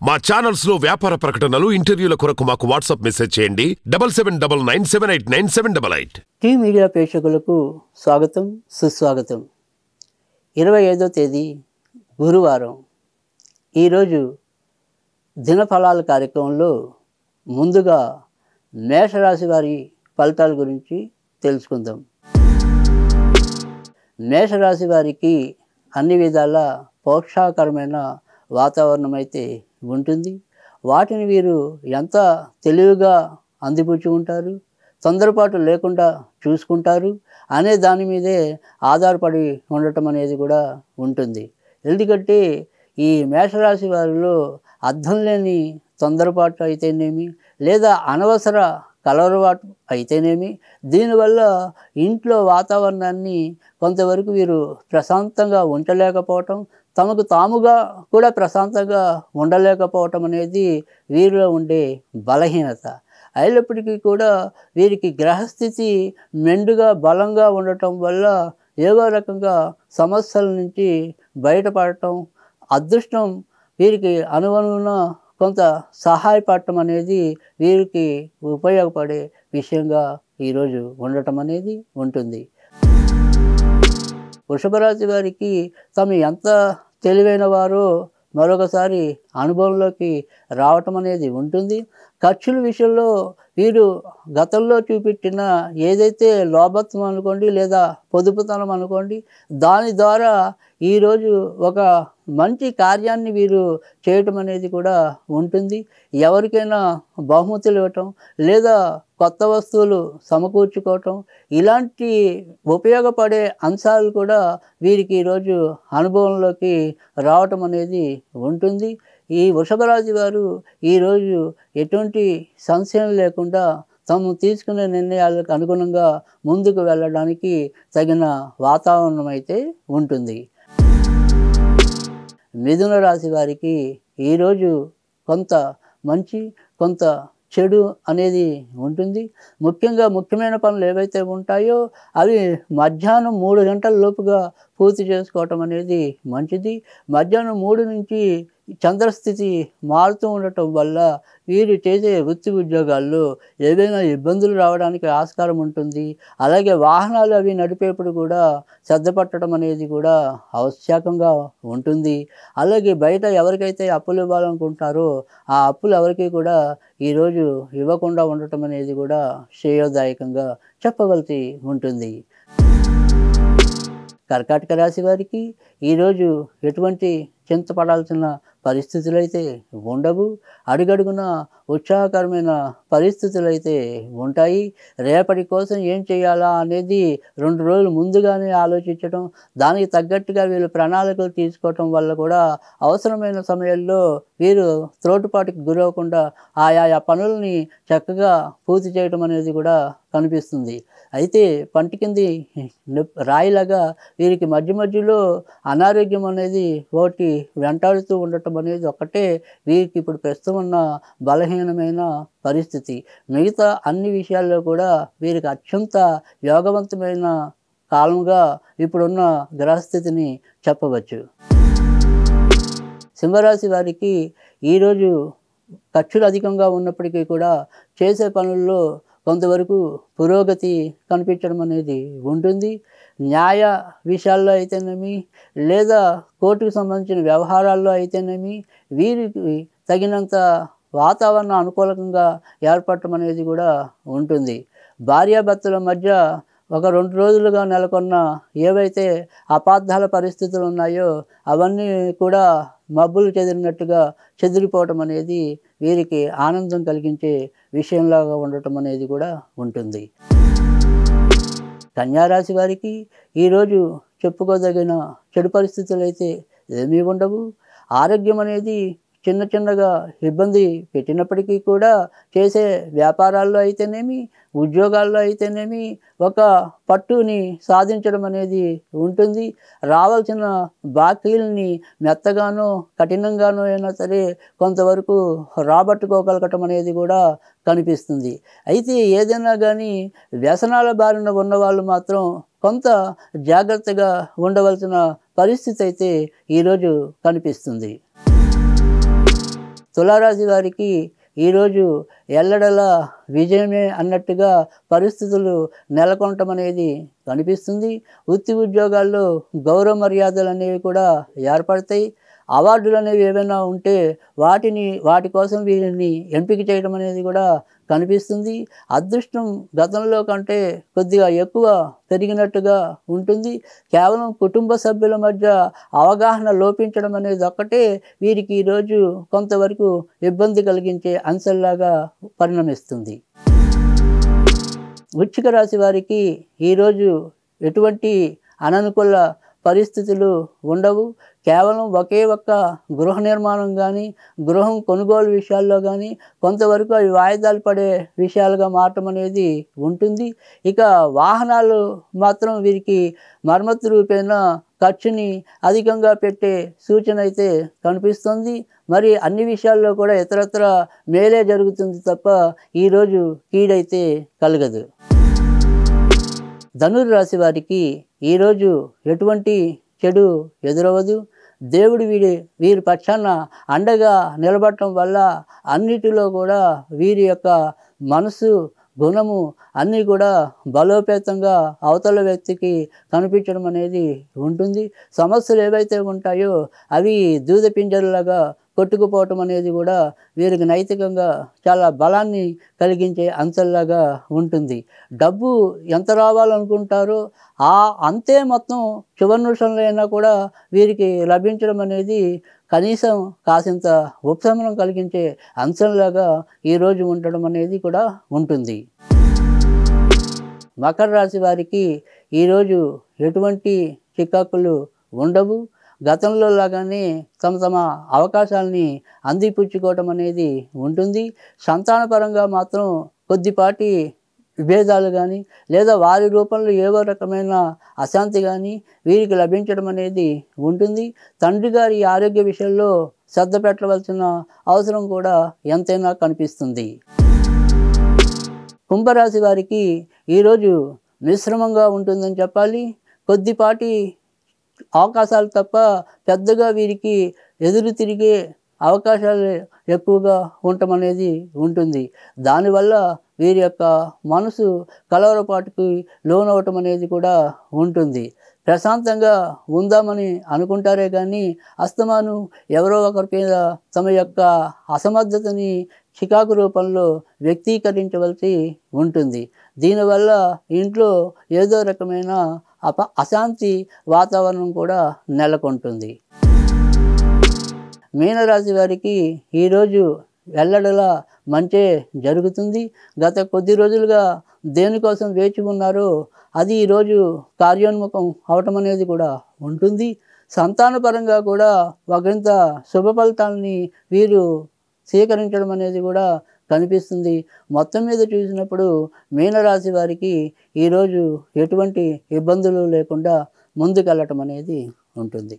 మా ఛానల్స్ లో వ్యాపార ప్రకటనలు, ఇంటర్వ్యూల కొరకు మాకు వాట్సాప్ మెసేజ్ చేయండి 7799978988. టీ మీడియా ప్రేక్షకులకు స్వాగతం, సుస్వాగతం. 25వ తేదీ గురువారం. ఈరోజు దినఫలాల కార్యక్రమంలో ముందుగా మేషరాశి వారి ఫలితాల గురించి తెలుసుకుందాం. మేషరాశి వారికి అన్ని విధాల పోషాకరమైన వాతావరణం అయితే ఉంటుంది. వాటిని వీరు ఎంత తెలివిగా అందిపుచ్చుకుంటారు, తొందరపాటు లేకుండా చూసుకుంటారు అనే దాని మీదే ఆధారపడి ఉండటం అనేది కూడా ఉంటుంది. ఎందుకంటే ఈ మేషరాశి వారిలో అర్థం లేని తొందరపాటు అయితేనేమి, లేదా అనవసర కలవరపాటు అయితేనేమి, దీనివల్ల ఇంట్లో వాతావరణాన్ని కొంతవరకు వీరు ప్రశాంతంగా ఉంచలేకపోవటం, తమకు తాముగా కూడా ప్రశాంతంగా ఉండలేకపోవటం అనేది వీరిలో ఉండే బలహీనత. అయినప్పటికీ కూడా వీరికి గ్రహస్థితి మెండుగా బలంగా ఉండటం వల్ల ఏదో రకంగా సమస్యల నుంచి బయటపడటం, అదృష్టం వీరికి అనుగుణ కొంత సహాయపడటం అనేది వీరికి ఉపయోగపడే విషయంగా ఈరోజు ఉండటం అనేది ఉంటుంది. వృషభ రాశి వారికి తాము ఎంత తెలివైన వారో మరొకసారి అనుభవంలోకి రావటం అనేది ఉంటుంది. ఖర్చుల విషయంలో వీరు గతంలో చూపెట్టిన ఏదైతే లోభత్వం అనుకోండి, లేదా పొదుపుతనం అనుకోండి, దాని ద్వారా ఈరోజు ఒక మంచి కార్యాన్ని వీరు చేయటం అనేది కూడా ఉంటుంది. ఎవరికైనా బహుమతులు ఇవ్వటం, లేదా కొత్త వస్తువులు సమకూర్చుకోవటం, ఇలాంటి ఉపయోగపడే అంశాలు కూడా వీరికి ఈరోజు అనుభవంలోకి రావటం అనేది ఉంటుంది. ఈ వృషభ రాశి వారు ఈరోజు ఎటువంటి సంశయం లేకుండా తాము తీసుకునే నిర్ణయాలకు అనుగుణంగా ముందుకు వెళ్ళడానికి తగిన వాతావరణం అయితే ఉంటుంది. మిథున రాశి వారికి ఈరోజు కొంత మంచి, కొంత చెడు అనేది ఉంటుంది. ముఖ్యంగా ముఖ్యమైన పనులు ఏవైతే ఉంటాయో అవి మధ్యాహ్నం 3 గంటల లోపుగా పూర్తి చేసుకోవటం అనేది మంచిది. మధ్యాహ్నం 3 నుంచి చంద్రస్థితి మారుతూ ఉండటం వల్ల వీరు చేసే వృత్తి ఉద్యోగాల్లో ఏదైనా ఇబ్బందులు రావడానికి ఆస్కారం ఉంటుంది. అలాగే వాహనాలు అవి నడిపేప్పుడు కూడా శ్రద్ధ పట్టడం అనేది కూడా ఆవశ్యకంగా ఉంటుంది. అలాగే బయట ఎవరికైతే అప్పులు ఇవ్వాలనుకుంటారో ఆ అప్పులు ఎవరికి కూడా ఈరోజు ఇవ్వకుండా ఉండటం అనేది కూడా శ్రేయోదాయకంగా చెప్పవలసి ఉంటుంది. కర్కాటక రాశి వారికి ఈరోజు ఎటువంటి చింతపడాల్సిన పరిస్థితులు అయితే ఉండవు. అడుగడుగున ఉత్సాహకరమైన పరిస్థితులు అయితే ఉంటాయి. రేపటి కోసం ఏం చేయాలా అనేది 2 రోజులు ముందుగానే ఆలోచించడం, దానికి తగ్గట్టుగా వీళ్ళు ప్రణాళికలు తీసుకోవటం వల్ల కూడా అవసరమైన సమయంలో వీరు త్రోటుపాటుకి గురవకుండా ఆయా పనులని చక్కగా పూర్తి చేయడం అనేది కూడా కనిపిస్తుంది. అయితే పంటి కింది రాయిలాగా వీరికి మధ్య మధ్యలో అనారోగ్యం అనేది ఒకటి వెంటాడుతూ ఉండటం అనేది ఒక్కటే వీరికి ఇప్పుడు ప్రస్తుతం ఉన్న బలహీనమైన పరిస్థితి. మిగతా అన్ని విషయాల్లో కూడా వీరికి అత్యంత యోగవంతమైన కాలంగా ఇప్పుడున్న గ్రహస్థితిని చెప్పవచ్చు. సింహరాశి వారికి ఈరోజు ఖర్చులు అధికంగా ఉన్నప్పటికీ కూడా చేసే పనుల్లో కొంతవరకు పురోగతి కనిపించడం అనేది ఉంటుంది. న్యాయ విషయాల్లో అయితేనేమి, లేదా కోర్టుకు సంబంధించిన వ్యవహారాల్లో అయితేనేమి వీరికి తగినంత వాతావరణం అనుకూలంగా ఏర్పడటం అనేది కూడా ఉంటుంది. భార్యాభర్తల మధ్య ఒక 2 రోజులుగా నెలకొన్న ఏవైతే అపార్థాల పరిస్థితులు ఉన్నాయో అవన్నీ కూడా మబ్బులు చెదిరినట్టుగా చెదిరిపోవటం అనేది వీరికి ఆనందం కలిగించే విషయంలాగా ఉండటం అనేది కూడా ఉంటుంది. కన్యారాశి వారికి ఈరోజు చెప్పుకోదగిన చెడు పరిస్థితులు అయితే ఏమీ ఉండవు. ఆరోగ్యం అనేది చిన్నగా ఇబ్బంది పెట్టినప్పటికీ కూడా చేసే వ్యాపారాల్లో అయితేనేమి, ఉద్యోగాల్లో అయితేనేమి ఒక పట్టుని సాధించడం అనేది ఉంటుంది. రావాల్సిన బాకీలని మెత్తగానో కఠినంగానో అయినా సరే కొంతవరకు రాబట్టుకోగలగటం అనేది కూడా కనిపిస్తుంది. అయితే ఏదైనా కానీ వ్యసనాల బారిన ఉన్నవాళ్ళు మాత్రం కొంత జాగ్రత్తగా ఉండవలసిన పరిస్థితి అయితే ఈరోజు కనిపిస్తుంది. తులారాశి వారికి ఈరోజు ఎల్లడలా విజయమే అన్నట్టుగా పరిస్థితులు నెలకొనటం అనేది కనిపిస్తుంది. వృత్తి ఉద్యోగాల్లో గౌరవ మర్యాదలు అనేవి కూడా ఏర్పడతాయి. అవార్డులు అనేవి ఏవైనా ఉంటే వాటి కోసం వీరిని ఎంపిక చేయడం అనేది కూడా కనిపిస్తుంది. అదృష్టం గతంలో కంటే కొద్దిగా ఎక్కువ పెరిగినట్టుగా ఉంటుంది. కేవలం కుటుంబ సభ్యుల మధ్య అవగాహన లోపించడం అనేది ఒక్కటే వీరికి ఈరోజు కొంతవరకు ఇబ్బంది కలిగించే అంశంలాగా పరిణమిస్తుంది. వృశ్చిక రాశి వారికి ఈరోజు ఎటువంటి అననుకూల పరిస్థితులు ఉండవు. కేవలం ఒకే ఒక్క గృహ నిర్మాణం కానీ, గృహం కొనుగోలు విషయాల్లో కానీ కొంతవరకు అవి వాయిదాలు పడే విషయాలుగా మారటం అనేది ఉంటుంది. ఇక వాహనాలు మాత్రం వీరికి మరమ్మతు రూపేణా ఖర్చుని అధికంగా పెట్టే సూచన అయితే కనిపిస్తుంది. మరి అన్ని విషయాల్లో కూడా ఇతరత్ర మేలే జరుగుతుంది తప్ప ఈరోజు కీడైతే కలగదు. ధనుర్రాశి వారికి ఈరోజు ఎటువంటి చెడు ఎదురవదు. దేవుడు వీరి పక్షాన అండగా నిలబడటం వల్ల అన్నిటిలో కూడా వీరి యొక్క మనసు గుణము అన్నీ కూడా బలోపేతంగా అవతల వ్యక్తికి కనిపించడం అనేది ఉంటుంది. సమస్యలు ఏవైతే ఉంటాయో అవి దూద పింజరలాగా కొట్టుకుపోవటం అనేది కూడా వీరికి నైతికంగా చాలా బలాన్ని కలిగించే అంశంలాగా ఉంటుంది. డబ్బు ఎంత రావాలనుకుంటారో అంతే మొత్తం చివరి నిమిషంలో అయినా కూడా వీరికి లభించడం అనేది కనీసం కాసింత ఉపశమనం కలిగించే అంశంలాగా ఈరోజు ఉండడం అనేది కూడా ఉంటుంది. మకర రాశి వారికి ఈరోజు ఎటువంటి చికాకులు ఉండవు. గతంలో లాగానే తమ అవకాశాలని అందిపుచ్చుకోవటం అనేది ఉంటుంది. సంతానపరంగా మాత్రం కొద్దిపాటి విభేదాలు కానీ లేదా వారి రూపంలో ఏవో రకమైన అశాంతి కానీ వీరికి లభించడం అనేది ఉంటుంది. తండ్రి గారి ఆరోగ్య విషయంలో శ్రద్ధ పెట్టవలసిన అవసరం కూడా ఎంతైనా కనిపిస్తుంది. కుంభరాశి వారికి ఈరోజు మిశ్రమంగా ఉంటుందని చెప్పాలి. కొద్దిపాటి అవకాశాలు తప్ప పెద్దగా వీరికి ఎదురు తిరిగే అవకాశాలు ఎక్కువగా ఉండటం అనేది ఉంటుంది. దానివల్ల వీరి యొక్క మనసు కలవరపాటుకి లోనవటం అనేది కూడా ఉంటుంది. ప్రశాంతంగా ఉందామని అనుకుంటారే కానీ అస్తమాను ఎవరో ఒకరి మీద తమ యొక్క అసమర్థతని చికాకు రూపంలో వ్యక్తీకరించవలసి ఉంటుంది. దీనివల్ల ఇంట్లో ఏదో రకమైన అశాంతి వాతావరణం కూడా నెలకొంటుంది. మీనరాశి వారికి ఈరోజు ఎల్లడలా మంచే జరుగుతుంది. గత కొద్ది రోజులుగా దేనికోసం వేచి ఉన్నారో అది ఈరోజు కార్యోన్ముఖం అవటం అనేది కూడా ఉంటుంది. సంతానపరంగా కూడా ఒకంత శుభ ఫలితాలని వీరు స్వీకరించడం అనేది కూడా కనిపిస్తుంది. మొత్తం మీద చూసినప్పుడు మీనరాశి వారికి ఈరోజు ఎటువంటి ఇబ్బందులు లేకుండా ముందుకెళ్ళటం అనేది ఉంటుంది.